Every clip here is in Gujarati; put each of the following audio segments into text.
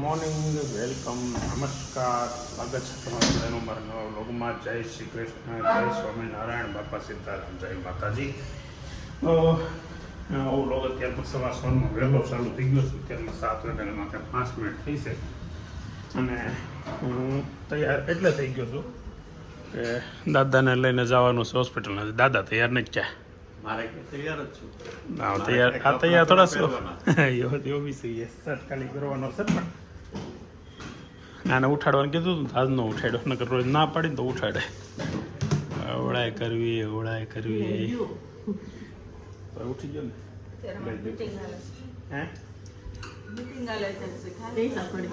મોર્નિંગ, વેલકમ, નમસ્કાર, સ્વાગત છે તમારું મારા નવા વ્લોગમાં. જય શ્રી કૃષ્ણ, જય સ્વામિનારાયણ, બાપા સીતારામ, જય માતાજી. વ્લોગ અત્યારમાં સવાર સવારમાં વહેલો ચાલુ થઈ ગયો છું. અત્યારમાં 7 વાગ્યાના માથે 5 મિનિટ થઈ છે અને હું તૈયાર એટલે થઈ ગયો છું કે દાદાને લઈને જવાનું છે હોસ્પિટલમાં. દાદા તૈયાર નથી ક્યાં મારે તૈયાર જ છું. તૈયાર થોડા છો એવો બી છે. શર્ટ ખાલી કરવાનો છે પણ આને ઉઠાડવાનું કીધું હતું, આજ ન ઉઠાડ્યો. નકર રોજ ના પાડીને તો ઉઠાડે. ઓળાય કરવી ઉઠી ગયો ને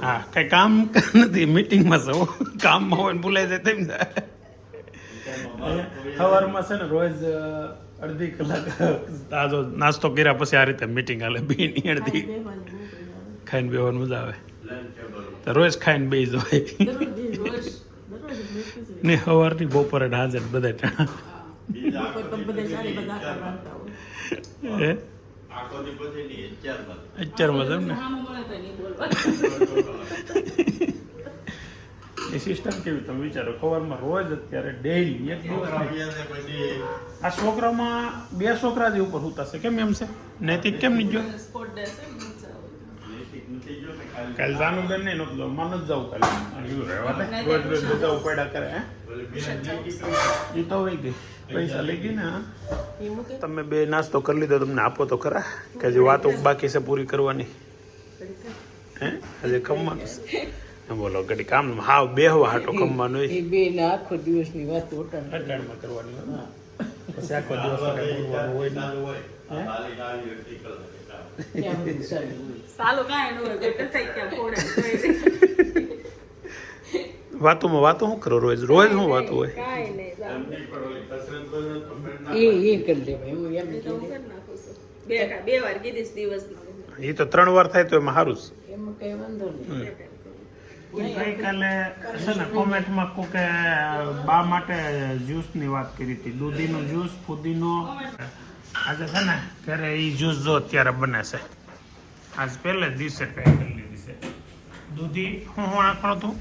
હા કઈ કામ નથી. મીટિંગમાં છો, કામમાં હોય ને ભૂલાઈ જાય તેમ જાય. સવારમાં છે ને રોજ અડધી કલાક તાજો નાસ્તો કર્યા પછી આ રીતે મીટિંગ હાલે. બેની અડધી ખાઈને બેવાની મજા આવે. તો રોજ ખાઈને બે જ હોય ને સવારની બપોરે હાજર બધા ટાણા. અત્યારમાં છે ને એ સિસ્ટમ કેવી તમે વિચારો. ખબરમાં રોજ અત્યારે ડેઈલી એક દિવસ આ છોકરામાં 2 છોકરા જે ઉપર ઉતારશે કેમ એમ છે? નૈતિક કેમ નહીં ગયો? કાલે જાનું બેન નહીં નતું જવું, માનું જ જવું કાલે. રોજ રોજ બધા ઉપાડા કરે. એ તો વહી ગઈ, પૈસા લઈ ગઈ ને. તમે બે નાસ્તો કરી લીધો, તમને આપો તો ખરા કે હજી વાતો બાકી છે પૂરી કરવાની. હે હજી કમવાનું છે. બોલો ઘડી કામ હાવ બેહવા હાટો કમવાનું આખો દિવસની વાત અટાણમાં કરવાની પછી આખો દિવસ વાતોમાં વાતો શું કરો? રોજ રોજ શું વાતો હોય? એ તો 3 વાર થાય તો એમાં સારું છે. ગઈકાલે છે ને કોમેન્ટમાં કોકે બા માટે જ્યુસની વાત કરી હતી. દૂધીનો જ્યુસ, ફુદીનો. આજે છે ને ઘરે એ જ્યુસ જો અત્યારે બને છે. આજ પહેલે જ દિવસે ટ્રાય કરી લીધી છે. દૂધી હું નાખવાનું હતું?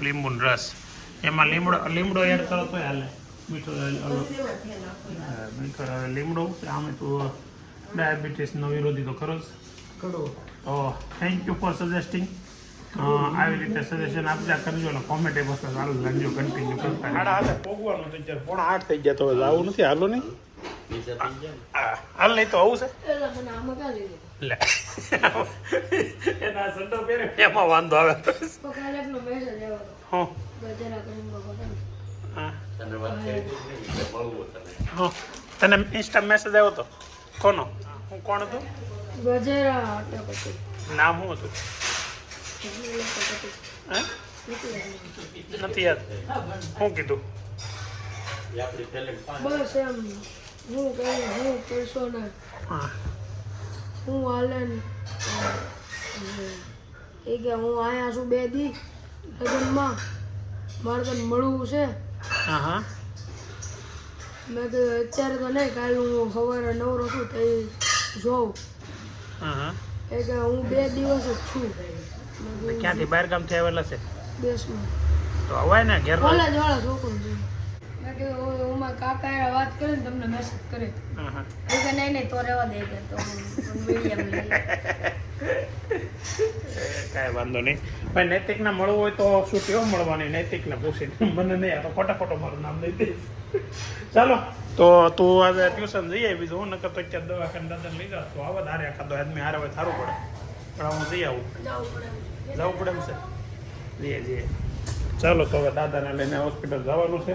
લીંબુનો રસ. એમાં લીમડો એડ કરો તો હાલે. મીઠો લીમડો. આમે તો ડાયાબિટીસનો વિરોધી તો ખરો જ. તો થેન્ક યુ ફોર સજેસ્ટિંગ. આવી રીતે સજેશન આપજા કરજો ને કોમેન્ટ એ બસ ચાલુ રાખજો, કન્ટિન્યુ કરતા. 8:30 પોગવાનું તો 7:45 થઈ ગયા. તો હવે આવું નથી. હાલો નહીં હાલ નહીં તો આવું છે લે એના સંડો પહેરે એમાં વાંધો આવે. તને ઇન્સ્ટા મેસેજ આવ્યો હતો? કોનો? કોણ હતું? નામ શું હતું? નથી યાદ. શું કીધું? બસ એમ હું પૈસો ને હું હાલે એ કે હું આયા છું 2 દી લગ્નમાં, મારે તને મળવું છે. મેં તો અત્યારે તો નહીં, કાલે હું સવારે નવરો છું તો જોઉં. એ કે હું 2 દિવસ જ છું. ક્યાંથી બહાર ગામથી આવેલા છે? દેશમાં તો અવાય ને ઘેર કોલેજ વાળા છોકરો છે. મેં કીધું હું મારા કાકા વાત કરે ને તમને મેસેજ કરે. એ કે નહીં તો રહેવા દે કે તો કાંઈ વાંધો નહીં. ભાઈ નૈતિકને મળવું હોય તો શું કેવો મળવાની? નૈતિકને પૂછીને મને નહીં. આ તો ખોટા મારું નામ દઈ દઈશ. ચાલો તો તું આજે ટ્યુશન જઈ આવી. બીજું હું નકર તો અત્યારે દવાખાને દાદાને લઈ જાવ તો આવા ધારે એકાદો આદમી હારે હોય સારું પડે. પણ હું જઈ આવું. જવું પડે એમ છે. જઈએ. ચાલો તો હવે દાદાને લઈને હોસ્પિટલ જવાનું છે.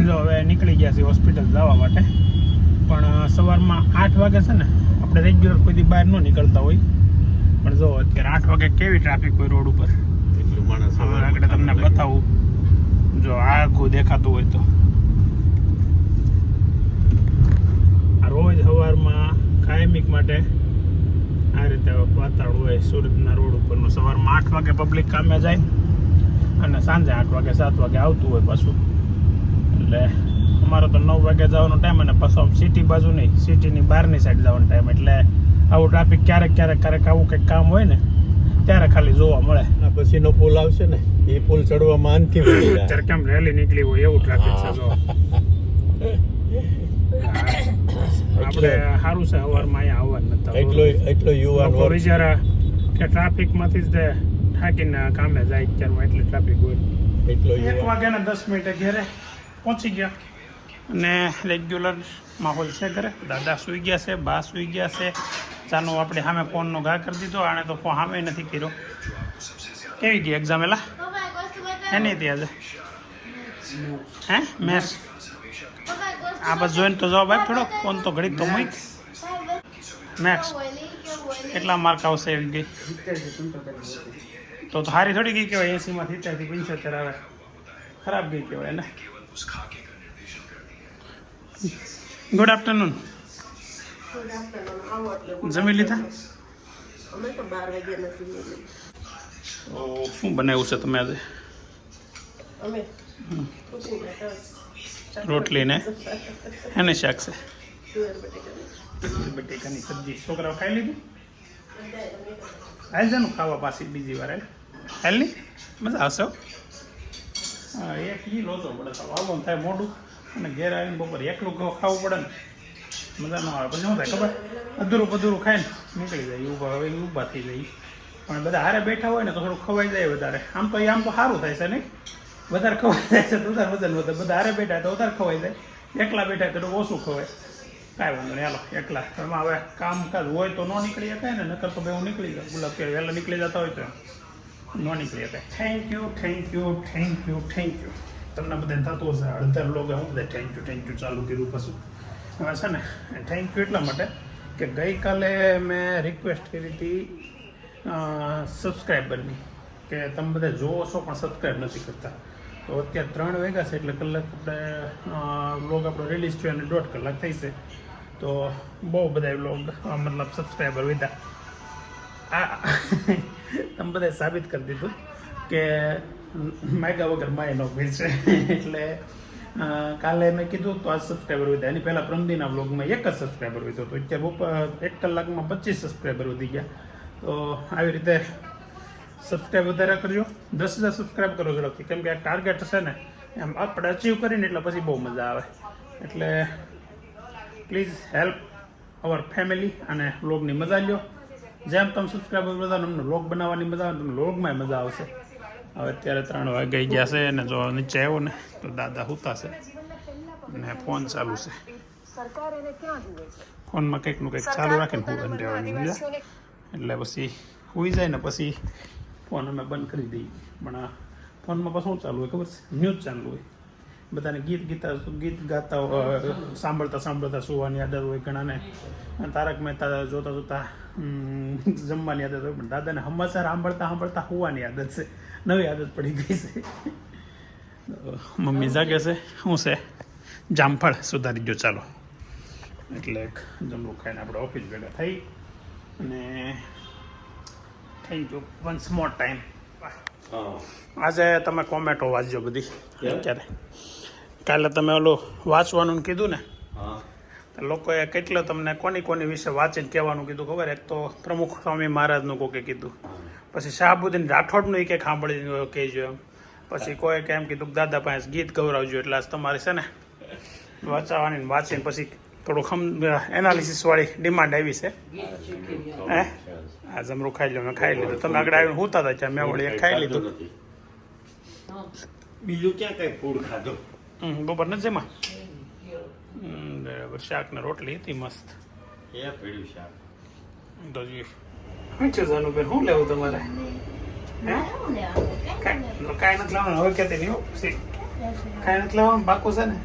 જો હવે નીકળી ગયા છે હોસ્પિટલ જવા માટે. પણ સવારમાં 8 વાગે છે ને આપણે રેગ્યુલર કોઈ દી બહાર ન નીકળતા હોય. પણ જો અત્યારે 8 વાગે કેવી ટ્રાફિક હોય રોડ ઉપર. હવે આગળ તમને બતાવું. જો આખું દેખાતું હોય તો આ રોજ સવારમાં કાયમિક માટે આ રીતે વાતાવરણ હોય સુરતના રોડ ઉપરનું. સવારમાં 8 વાગે પબ્લિક કામે જાય અને સાંજે 8 વાગે 7 વાગે આવતું હોય પાછું. એટલે અમારે તો 9 વાગે જવાનો ટાઈમ અને પાછો આમ સિટી બાજુ નહીં, સિટીની બહારની સાઈડ જવાનો ટાઈમ. એટલે આવું ટ્રાફિક ક્યારેક આવું કંઈક કામ હોય ને ત્યારે ખાલી જોવા મળે. પછીનો પુલ આવશે ને, એ પુલ ચડવામાં અંતિમ અત્યારે કેમ રેલી નીકળી હોય એવું ટ્રાફિક છે. જો આપણે સારું છે સવારમાં અહીંયા આવવાનું નથી. એટલો યુવાન લોકો વિચારા કે ટ્રાફિકમાંથી જ થાકીને કામે જાય અત્યારમાં એટલી ટ્રાફિક હોય. એટલો 1 વાગ્યાના 10 મિનિટે ઘરે પહોંચી ગયા અને રેગ્યુલર માહોલ છે ઘરે. દાદા સૂઈ ગયા છે, બા સૂઈ ગયા છે. ચાનો આપણે સામે ફોનનો ઘા કરી દીધો. આણે તો ફોન સામે નથી કર્યો. કેવી ગઈ એક્ઝામ? એલા એની હતી આજે હે મેથ્સ. આ બસ જોઈને તો જવાબ આપ થોડો. ફોન તો ઘડીક તો મૂક. મેથ્સ કેટલા માર્ક આવશે એવી ગઈ? તો સારી થોડી ગઈ કહેવાય. 80માંથી 75 આવે. ખરાબ ગઈ કહેવાય ને. Good afternoon. જમી લીધા? શું બનાવ્યું છે તમે આજે? રોટલી ને એને શાક છે. બટેકાની સબ્જી. છોકરાઓ ખાઈ લીધું? હાલ જાનું ખાવા પાછી બીજી વાર. હાલ નહીં મજા આવશે. હા એક ઈ લોચો પડે. આવવાનું થાય મોડું અને ઘેર આવીને બપોર એકલું ખાવું પડે ને મજા ન આવે. પછી શું થાય ખબર? અધૂરું ખાઈને નીકળી જાય. ઊભા થઈ જાય. પણ બધા હારે બેઠા હોય ને તો થોડું ખવાઈ જાય વધારે. આમ તો સારું થાય છે નહીં? વધારે ખવાઈ જાય છે તો વધારે વજન વધે. બધા હારે બેઠા તો વધારે ખવાઈ જાય. એકલા બેઠા તો ઓછું ખવાય. કાંઈ વાંધો નહીં. હાલો એકલા એમાં હવે કામકાજ હોય તો ન નીકળી શકાય ને. નકર તો બે હું નીકળી જાઉં. ગુલાબ કે વહેલા નીકળી જતા હોય તો ન નીકળી શકાય. Thank you. તમને બધાને થતું હશે અડધા લોકો હું બધા થેન્ક યુ ચાલુ કર્યું. પછી હવે છે ને થેન્ક યુ એટલા માટે કે ગઈકાલે મેં રિક્વેસ્ટ કરી હતી સબસ્ક્રાઈબરની કે તમે બધા જોવો છો પણ સબસ્ક્રાઈબ નથી કરતા. તો અત્યારે 3 વાગ્યા છે એટલે કલાક આપણે વ્લોગ આપણો રિલીઝ થયો અને 1.5 કલાક થઈ છે. તો બહુ બધા વ્લોગ મતલબ સબસ્ક્રાઈબર વધ્યા. તમે બધાએ સાબિત કરી દીધું કે માગ્યા વગર માય નો ભીડ છે. એટલે કાલે મેં કીધું તો આ સબસ્ક્રાઈબર વધ્યા. એની પહેલાં પ્રમદીના વ્લોગમાં 1 જ સબસ્ક્રાઈબર વધ્યો હતો. અત્યારે 1 કલાકમાં 25 સબસ્ક્રાઈબર વધી ગયા. તો આવી રીતે સબસ્ક્રાઈબ વધારે કરજો. 10,000 સબસ્ક્રાઈબ કરો ઝડપથી. કેમ કે આ ટાર્ગેટ છે ને એમ આપણે અચીવ કરીને એટલે પછી બહુ મજા આવે. એટલે પ્લીઝ હેલ્પ અવર ફેમિલી અને વ્લોગની મજા લ્યો. જેમ તમે સબસ્ક્રાઈબર વધારો અમને વ્લોગ બનાવવાની મજા આવે, તમને વ્લોગમાં મજા આવશે. હવે અત્યારે 3 વાગી ગયા છે અને જો નીચે આવ્યો ને તો દાદા સૂતા છે અને ફોન ચાલુ છે. ફોનમાં કંઈકનું કંઈક ચાલુ રાખીને હું રહેવાનું એટલે પછી સુઈ જાય ને પછી ફોન અમે બંધ કરી દઈએ. પણ ફોનમાં પછી શું ચાલુ હોય ખબર છે? ન્યૂઝ ચાલુ હોય. બધાને ગીત ગાતા સાંભળતા સુવાની આદત હોય ઘણાને. તારક મહેતા જોતા જમવાની આદત હોય. પણ દાદાને સમાચાર સાંભળતા સુવાની આદત છે. નવી આદત પડી ગઈ છે. મમ્મી જાગે છે. શું છે? જામફળ સુધારી ગયો. ચાલો એટલે જમવું ખાઈને આપણે ઓફિસ ભેગા થઈ. અને thank you once more time. આજે તમે કોમેન્ટો વાંચજો બધી. અત્યારે કાલે તમે ઓલું વાંચવાનું કીધું ને તો લોકોએ કેટલો તમને કોની વિશે વાંચીને કહેવાનું કીધું ખબર? એક તો પ્રમુખ સ્વામી મહારાજનું કોકે કીધું. પછી શાહબુદ્દીન રાઠોડનું કંઈક સાંભળી કહેજો એમ. પછી કોઈ એમ કીધું દાદા પાસે ગીત ગૌરાવજો. એટલે આજ તમારે છે ને વાંચવાની વાંચીને પછી થોડુંક એનાલિસિસવાળી ડિમાન્ડ આવી છે. હે આ જમરૂ ખાઈ લો. મેં ખાઈ લીધું. તમે આગળ આવીને હોતા હતા ત્યાં મેં વળી ખાઈ લીધું. બીજું ક્યાં કઈ ફૂડ ખાધું? બપોર નથી જેમાં બરાબર. શાક ને રોટલી હતી મસ્ત. એ પીડ્યું શાક તો શું છે જાનુબેન? શું લેવું તમારે? કાંઈ નથી લેવાનું. હવે કહેતી નહીં. કાંઈ નથી લેવાનું. પાકું છે ને?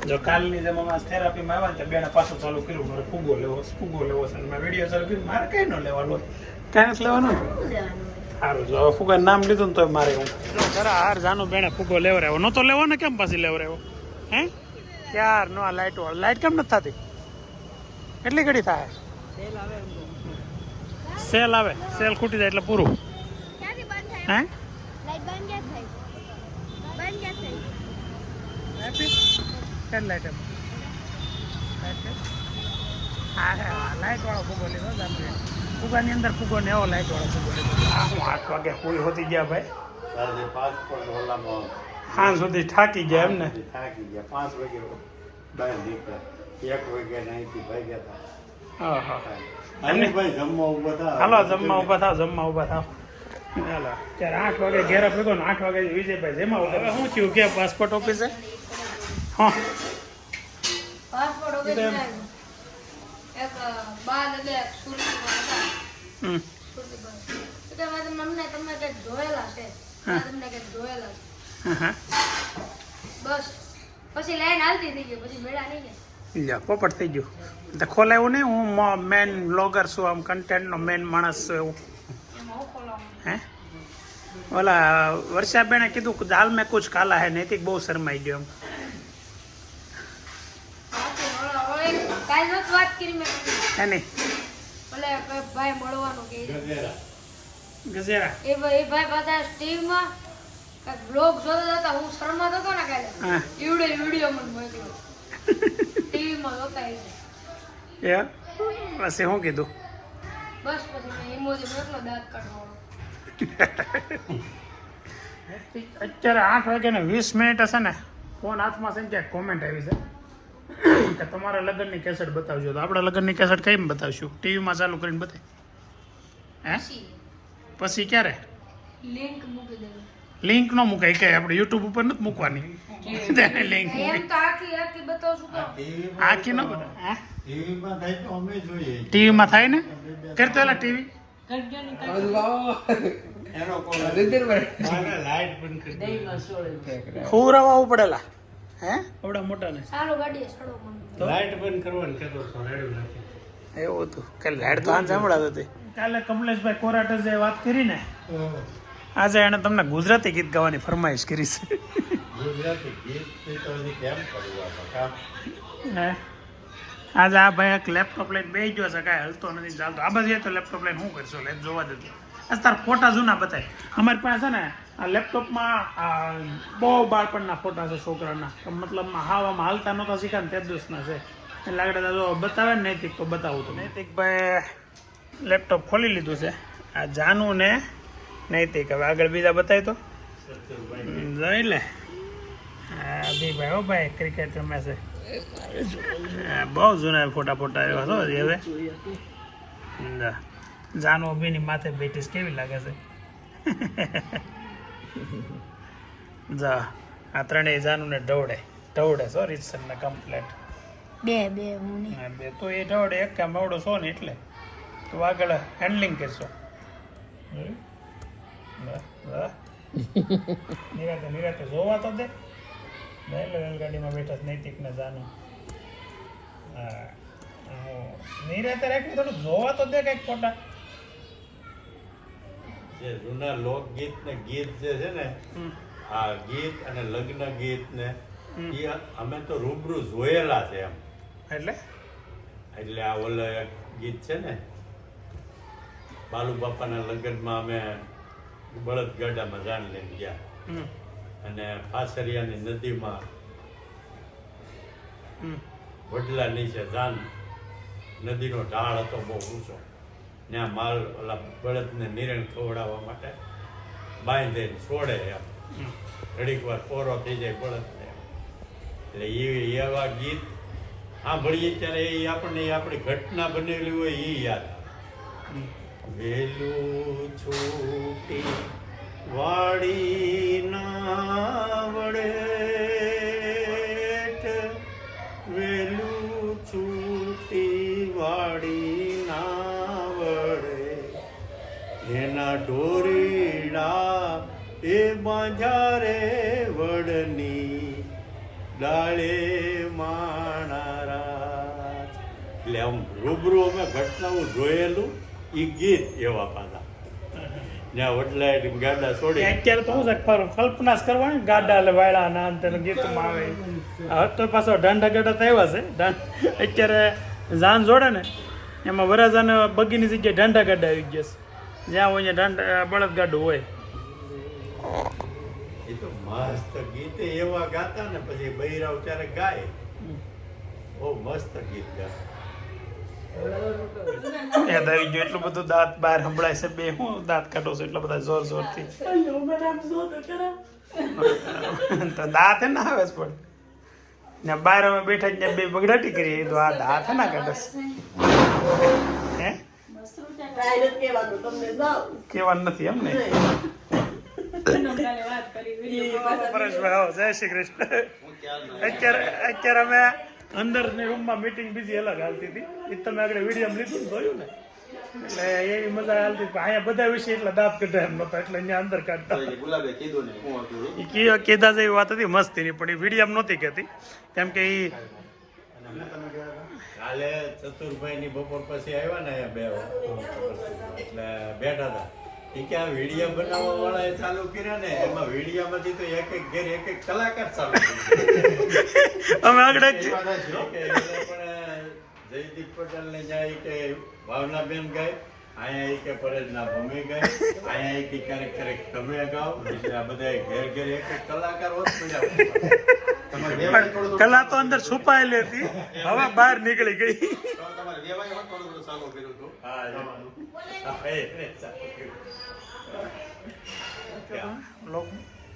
જો કાલની જેમ અમારા થેરાપીમાં આવ્યા ને બેને પાછું ચાલુ કર્યું. મારે ફૂગો લેવો છે. મેં વિડીયો ચાલુ કર્યું. મારે કંઈ ન લેવાનું હોય. કાંઈ નથી લેવાનું. સારું જો હવે ફૂગાનું નામ લીધું ને તો મારે હું જરા હાર જાનું બેને ફૂગો લેવરાયો. નહોતો લેવો ને કેમ પાછી લેવરાયો? હે યાર નો આ લાઇટ કેમ નથી થતી? કેટલી ઘડી થાય? સેલ આવે. સેલ ખૂટી જાય એટલે પૂરું. હે કઈ લાઈટ હા હા લાઈટ વાળો ફૂગો લીધો આપણે ફૂગાની અંદર ફૂગો ને એવો લાઈટ વાળો ફૂગો લીધો હું 8 વાગે પૂરી હોતી ગયા ભાઈ સાંજે 5 પણ ઓલામાં સાંજ સુધી થાકી ગયા એમ ને થાકી ગયા 5 વાગે બહાર નીકળ્યા 1 વાગે અહીંથી ભાગ્યા હતા હા હા અને ભાઈ જમવા ઉભા થા હાલો જમવા ઊભા થાવ હાલો ત્યારે 8 વાગે ઘેર ભેગો ને 8 વાગે વિજયભાઈ જેમાં હવે શું થયું કે પાસપોર્ટ ઓફિસે હા પાસપોર્ટ ઓફિસ એક બાદ એટલે સુરતીમાં હતા સુરતીમાં તો કે મેં તમને કંઈક જોયેલા છે તમને કંઈક જોયેલા છે હા બસ પછી લાઈન હાલતી થઈ ગઈ પછી મેળા નહીં ગયા લ્યો પોપટ થઈ ગયું તો ખોલાયું નહીં હું મેન બ્લોગર છું આમ કન્ટેન્ટનો મેન માણસ છું એવું એમાં હું ખોલાવું હે ઓલા વર્ષાબેને કીધું કે દાલ મેં કુછ કાલા હે નૈતિક બહુ શરમાઈ ગયો એમ કાલ જ વાત કરી મેં હે નહીં ભલે ભાઈ મળવાનું કે ગજેરા એ ભાઈ પાછા સ્ટીવમાં કાંઈક બ્લોગ જોતા હતા હું શરમાતો હતો ને કાલે હા વિડીયો મને મોકલ્યો ટીવીમાં જોતા એ પછી શું કીધું બસ પછી મેં ઇમોજી મોકલો દાંત કાઢવાનો અત્યારે 8 વાગે ને 20 મિનિટ હશે ને ફોન હાથમાં છે ને ક્યાંક કોમેન્ટ આવી છે કે તમારા લગ્નની કેસેટ બતાવજો તો આપણે લગ્નની કેસેટ કઈ બતાવશું ટીવીમાં ચાલુ કરીને બતાવી હે પછી ક્યારે લિંક મૂકી દેવી લિંક ન મુકાય કે આપણે યુટ્યુબ ઉપર નથી મૂકવાની લિંક એમ તો આખી બતાવશું તો આખી ન બતાવે હે ટીવીમાં થાય તો અમે જોઈએ ટીવીમાં થાય ને કરતો એલા ટીવી એનો કોલ લાઈટ બંધ કરી દે. ખોરાવા પડેલા હે આવડા મોટા ને સારું ગાડીએ સડો મને લાઈટ બંધ કરવાનું કહેતો હતો રેડું નાખી એવું હતું કે લાઈટ તો આજ હમણાં હતી કાલે કમલેશભાઈ કોરાટર જે વાત કરી ને આજે એણે તમને ગુજરાતી ગીત ગાવાની ફરમાઈશ કરી છે ગુજરાતી ગીત તો હજી કેમ કરવું આપણે કામ હે આજે આ ભાઈ એક લેપટોપ લઈને બેસી ગયો છે કાંઈ હલતો નથી ચાલતો આ બાજુ તો લેપટોપ લઈને શું કરશો લે જોવા દેતો આ તાર ફોટા જૂના બતાય અમારી પાસે છે ને આ લેપટોપમાં બહુ બાળપણના ફોટા છે છોકરાના મતલબમાં હાવામાં હાલતા નહોતા શીખ્યા ને તે દિવસના છે એટલે આગળ જો બતાવે ને નૈતિક તો બતાવું તો નૈતિકભાઈ લેપટોપ ખોલી લીધું છે આ જાનુ ને નૈતિક હવે આગળ બીજા બતાવી તો જોઈ લે અભિભાઈ હો ભાઈ ક્રિકેટ રમે છે બહુ જૂના ફોટા એવા છો હવે જાનુ અભિની માથે બેઠીશ કેવી લાગે છે જા આ ત્રણેય જાનુને ઢવડે છો રીતસરને કમ્પ્લેટ બે હું નહીં બે તો એ ઢવડે એક કામ આવડો છો ને એટલે તો આગળ હેન્ડલિંગ કરશો નિરાતે જોવા તો દે રેલગાડીમાં બેઠા નૈતિકને જાનું હા નિરાતે રાખી થોડું જોવા તો દે કંઈક ફોટા જે જૂના લોકગીત ને ગીત જે છે ને આ ગીત અને લગ્ન ગીત ને એ અમે તો રૂબરૂ જોયેલા છે એમ એટલે આ ઓલે એક ગીત છે ને બાલુ બાપાના લગ્નમાં અમે બળદગાડામાં જાન લઈને ગયા અને પાસરિયાની નદીમાં વડલા નીચે જાન નદીનો ઢાળ હતો બહુ ઊંચો ત્યાં માલ ઓલા બળદને નિરણ ખવડાવવા માટે બાંધીને છોડે એમ ઘડીક વાર પોરો થઈ જાય બળદને એટલે એવા ગીત સાંભળીએ ત્યારે એ આપણને આપણી ઘટના બનેલી હોય એ યાદ આવે વેલું છૂટી વાડી ના વડે વેલું છૂટી વાડી ના વડે એના ઢોરીડા એ બાંજારે વડની ડાળે માણારા એટલે આમ રૂબરૂ અમે ઘટનાઓ જોયેલું એ ગીત એવા પાછા ત્યાં વડલા ગાડા છોડી અત્યારે તો હું છે કલ્પના જ કરવાની ગાડા વાળા ના અંતર ગીતમાં આવે હવે તો પાછો ઢાંડા ગાડા તો આવ્યા છે અત્યારે જાન જોડે ને એમાં વરાજાને બગીની જગ્યાએ ઢાંડા ગાડા આવી ગયા છે જ્યાં હોય ત્યાં બળદ ગાડું હોય એ તો મસ્ત ગીતે એવા ગાતા ને પછી બૈરાવ ત્યારે ગાય બહુ મસ્ત ગીત ગાતા. યાદ આવી ગયું એટલું બધું દાંત બહાર સંભળાય છે બે હું દાંત કાઢો છો એટલા બધા જોર જોરથી તો દાંત હે ના આવે જ પણ ને બહાર અમે બેઠા જ બે બગડાટી કરીએ તો આ દાંત હે ના કાઢે હે કેવાનું નથી એમ ને પરેશભાઈ આવો જય શ્રી કૃષ્ણ અત્યારે અમે અંદરની રૂમમાં મીટિંગ બીજી અલગ હાલતી હતી એ તમે આગળ વિડીયો લીધું જોયું ને એટલે એવી મજા હાલતી અહીંયા બધા વિશે એટલા દાંત કઢાય એમ નહોતા એટલે અહીંયા અંદર કાઢતા એ કીધા જેવી વાત હતી મસ્તીની પણ એ વિડીયો નહોતી કહેતી કેમ કે એ કાલે ચતુરભાઈ ની બપોર પછી આવ્યા ને બે એટલે બેઠા હતા એ કે આ વિડીયો બનાવવા વાળા એ ચાલુ કર્યા ને એમાં વિડીયોમાંથી તો એક એક ઘેર એક એક કલાકાર ચાલુ અમે આગળ પણ જયદીપ પટેલ ને જાય કે ભાવનાબેન ગાય અહીંયા કે પરેશના મમ્મી ગાય અહીંયા કે ક્યારેક ક્યારેક તમે ગાઓ એટલે આ બધા ઘેર ઘેર એક એક કલાકાર હોત કલા તો અંદર છુપાયેલી હતી હવે બહાર નીકળી ગઈ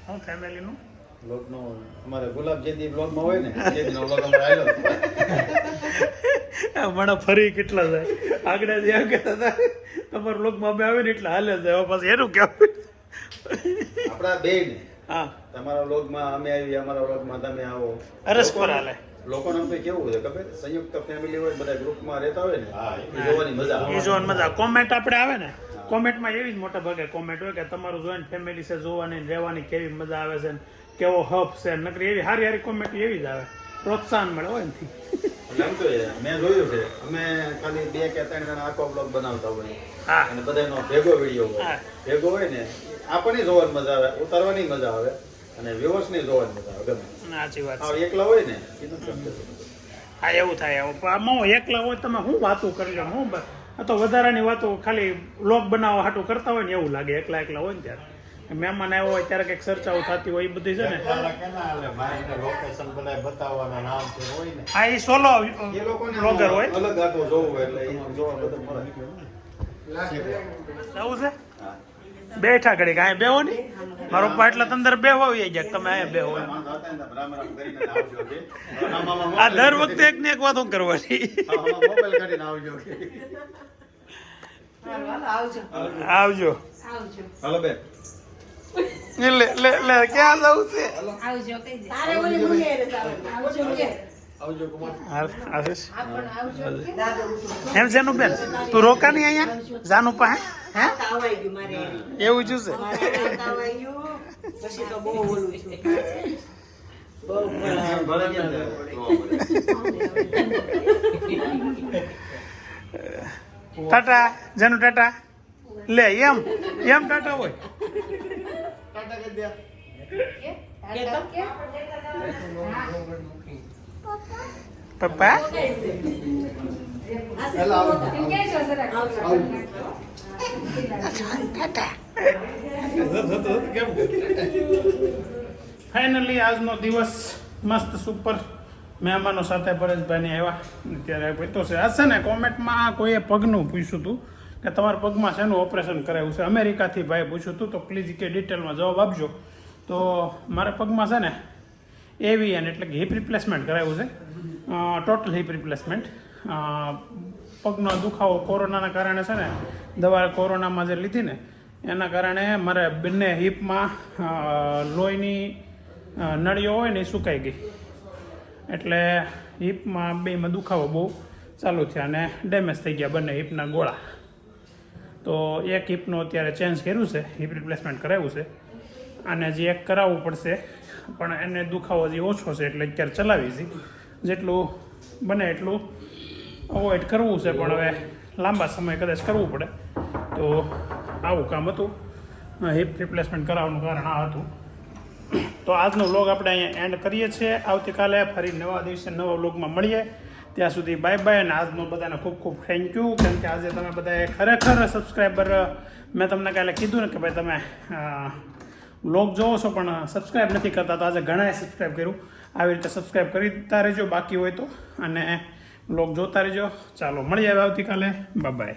હું ફેમિલીનું બ્લોગનો અમારે ગુલાબ જે દી બ્લોગમાં હોય ને તે દીનો બ્લોગ અમારે આવ્યો મને ફરી કેટલા જાય આગળ એમ કહેતા હતા તમારા બ્લોગમાં અમે આવે ને એટલે હાલે જાય હવે પાછું એનું કહેવું આપણા બે ને હા તમારા બ્લોગમાં અમે આવી અમારા બ્લોગમાં તમે આવો અરસપર હાલે લોકોને આમ તો કેવું છે ખબર સંયુક્ત ફેમિલી હોય બધા ગ્રુપમાં રહેતા હોય ને એ જોવાની મજા આવે એ જોવાની મજા કોમેન્ટ આપણે આવે ને કોમેન્ટમાં એવી જ મોટા ભાગે કોમેન્ટ હોય કે તમારું જોઈન્ટ ફેમિલી છે જોવાની ને રહેવાની કેવી મજા આવે છે ને કેવો હપ છે નકરી એવી સારી સારી કોમેન્ટ એવી જ આવે પ્રોત્સાહન મળે હોય એનાથી એમ તો મેં જોયું છે અમે ખાલી 2 કે 3 જણા આખો બ્લોગ બનાવતા હોય હા અને બધાનો ભેગો વિડીયો હોય ભેગો હોય ને આપણને જોવાની મજા આવે ઉતારવાની મજા આવે અને વ્યવસ્થિત જોવાની મજા આવે ગમે સાચી વાત આ એકલા હોય ને એ નથી હા એવું થાય આમાં એકલા હોય તમે શું વાતો કરી લો હું આ તો વધારાની વાતો ખાલી લોક બનાવવા હાટું કરતા હોય ને એવું લાગે એકલા એકલા હોય ને ત્યારે મહેમાન આવ્યો હોય ત્યારે કંઈક ચર્ચાઓ થતી હોય એ બધી છે ને લોકેશન બધા બતાવવાના નામ હોય ને હા એ સોલો એ લોકોને બ્લોગર હોય અલગ આખો જોવું એટલે એ જોવા બધું મળે જવું છે બેઠા ઘડી કાંઈ બેહો ને મારો પપ્પા એટલે અંદર બેહો આવી જાય તમે અહીંયા બેહો એમ. આ દર વખતે એક ને એક વાતો કરવાની મોબાઈલ કાઢીને આવજો આવજો હાલો બેન લે લે લે ક્યાં જવું છે આવજો કુમાર હાલ આશીષ એમ છે નું બેન તું રોકા નહીં અહીંયા જાનું પાસે હે એવું જ છે ભલે કેમ ટાટા જાનું ટાટા લે એમ એમ ટાટા હોય પપ્પા ફાઇનલી આજનો દિવસ મસ્ત સુપર મહેમાનો સાથે પરેશભાઈને આવ્યા ત્યારે પીતો છે આ છે ને કોમેન્ટમાં કોઈએ પગનું પૂછ્યું હતું કે તમારા પગમાં શેનું ઓપરેશન કરાવ્યું છે અમેરિકાથી ભાઈ પૂછ્યું હતું તો પ્લીઝ કે ડિટેલમાં જવાબ આપજો તો મારા પગમાં છે ને એવીએન એટલે કે હિપ રિપ્લેસમેન્ટ કરાવ્યું છે ટોટલ હિપ રિપ્લેસમેન્ટ પગનો દુખાવો કોરોનાના કારણે છે ને દવા કોરોનામાં જે લીધી ને એના કારણે મારે બંને હિપમાં લોહીની નળીઓ હોય ને એ સુકાઈ ગઈ એટલે હિપમાં બેમાં દુખાવો બહુ ચાલુ થયા અને ડેમેજ થઈ ગયા બંને હિપના ગોળા તો એક હિપનું અત્યારે ચેન્જ કર્યું છે હિપ રિપ્લેસમેન્ટ કરાવ્યું છે અને જે એક કરાવવું પડશે પણ એને દુખાવો જે ઓછો છે એટલે અત્યારે ચલાવી છે જેટલું બને એટલું અવોઇડ કરવું છે પણ હવે લાંબા સમય કદાચ કરવું પડે તો આવું કામ હતું હિપ રિપ્લેસમેન્ટ કરાવવાનું કારણ આ હતું તો આજનો વ્લોગ આપણે અહીંયા એન્ડ કરીએ છીએ આવતીકાલે ફરી નવા દિવસે નવા વ્લોગમાં મળીએ ત્યાં સુધી બાય બાય અને આજનો બધાને ખૂબ ખૂબ થેન્ક યુ કેમ કે આજે તમે બધાએ ખરેખર સબસ્ક્રાઈબર મેં તમને કાલે કીધું ને કે ભાઈ તમે બ્લોગ જોવો છો પણ સબસ્ક્રાઈબ નથી કરતા, તો આજે ઘણાએ સબસ્ક્રાઈબ કર્યું. આવી રીતે સબસ્ક્રાઈબ કરતા રહેજો બાકી હોય તો, અને બ્લોગ જોતા રહેજો. ચાલો મળીએ આવતીકાલે. બાય.